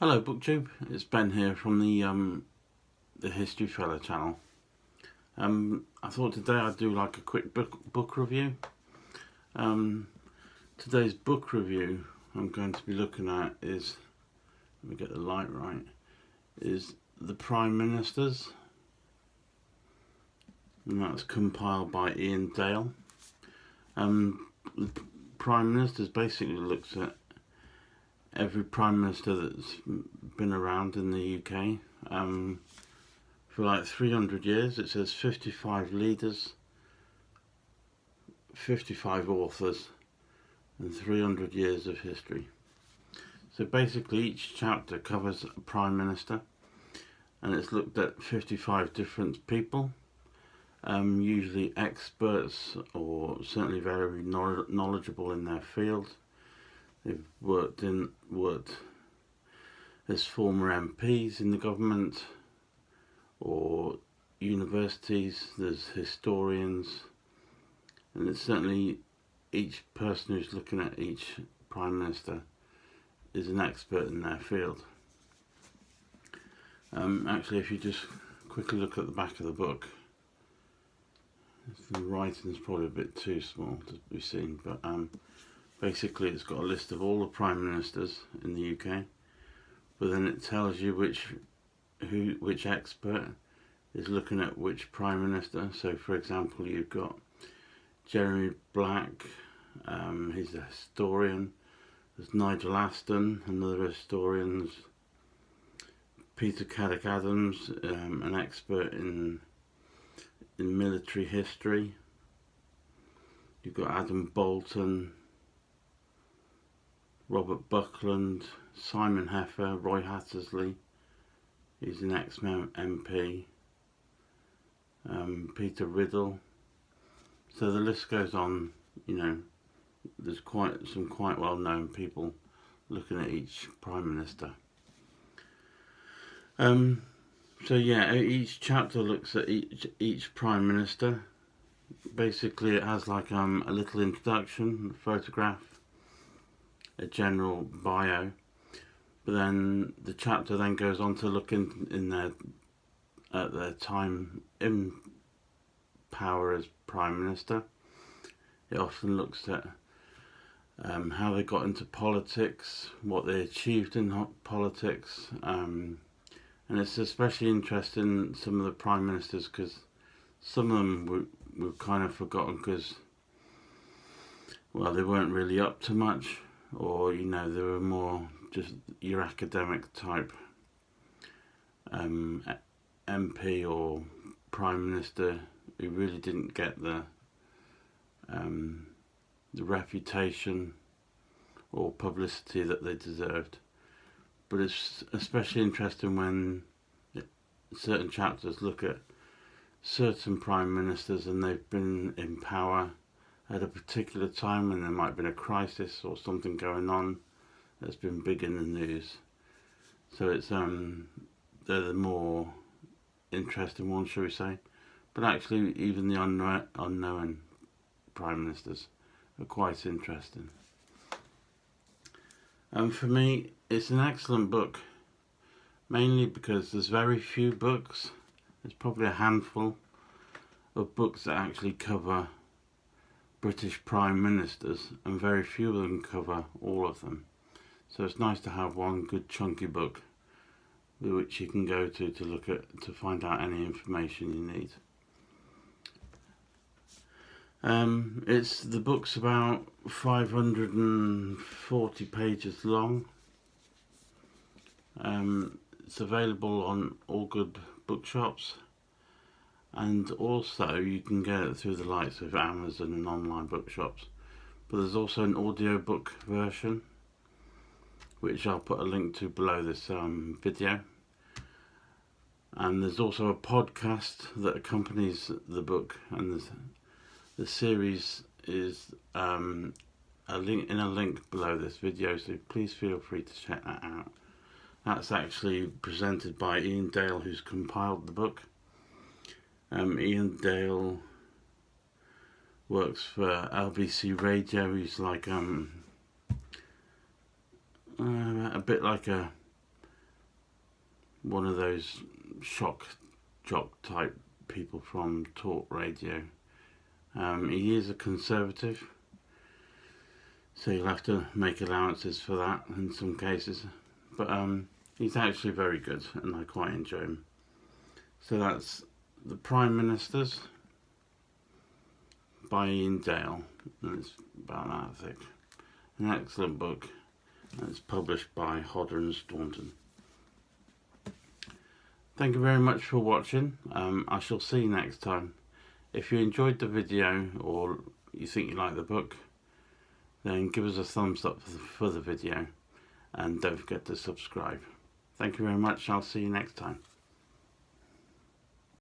Hello BookTube, it's Ben here from the History Fella channel. I thought today I'd do like a quick book review. Today's book review I'm going to be looking at is, let me get the light right, is The Prime Ministers, and that's compiled by Ian Dale. The Prime Ministers basically looks at every Prime Minister that's been around in the UK for like 300 years. It says 55 leaders, 55 authors, and 300 years of history. So basically each chapter covers a Prime Minister, and it's looked at 55 different people, usually experts or certainly very knowledgeable in their field. They've worked as former MPs in the government or universities. There's historians, and it's certainly each person who's looking at each Prime Minister is an expert in their field. Actually, if you just quickly look at the back of the book, the writing's probably a bit too small to be seen, but basically it's got a list of all the Prime Ministers in the UK, but then it tells you which expert is looking at which Prime Minister. So for example, you've got Jeremy Black, he's a historian. There's Nigel Aston, another historian. There's Peter Caddick-Adams, an expert in military history. You've got Adam Bolton, Robert Buckland, Simon Heffer, Roy Hattersley, he's an ex-MP, Peter Riddle. So the list goes on. You know, there's some quite well-known people looking at each Prime Minister. So yeah, each chapter looks at each Prime Minister. Basically it has like a little introduction, a photograph, a general bio, but then the chapter then goes on to look at their time in power as Prime Minister. It often looks at how they got into politics, what they achieved in politics, and it's especially interesting, some of the Prime Ministers, because some of them we've kind of forgotten because, well, they weren't really up to much, or you know, they were more just your academic type MP or Prime Minister who really didn't get the reputation or publicity that they deserved. But it's especially interesting when certain chapters look at certain Prime Ministers and they've been in power at a particular time when there might have been a crisis or something going on that's been big in the news. So it's they're the more interesting ones, shall we say. But actually even the unknown Prime Ministers are quite interesting. For me, it's an excellent book, mainly because there's very few books. There's probably a handful of books that actually cover British Prime Ministers, and very few of them cover all of them. So it's nice to have one good chunky book which you can go to look at, to find out any information you need. The book's about 540 pages long. It's available on all good bookshops, and also you can get it through the likes of Amazon and online bookshops. But there's also an audiobook version, which I'll put a link to below this video. And there's also a podcast that accompanies the book, and the series is a link below this video, so please feel free to check that out. That's actually presented by Ian Dale, who's compiled the book. Ian Dale works for LBC Radio. He's like a bit like a one of those shock jock type people from talk radio. He is a conservative, so you'll have to make allowances for that in some cases. But he's actually very good, and I quite enjoy him. So that's The Prime Ministers by Ian Dale, and it's about that thick. An excellent book, and it's published by Hodder and Staunton. Thank you very much for watching. I shall see you next time. If you enjoyed the video or you think you like the book, then give us a thumbs up for the video, and don't forget to subscribe. Thank you very much. I'll see you next time.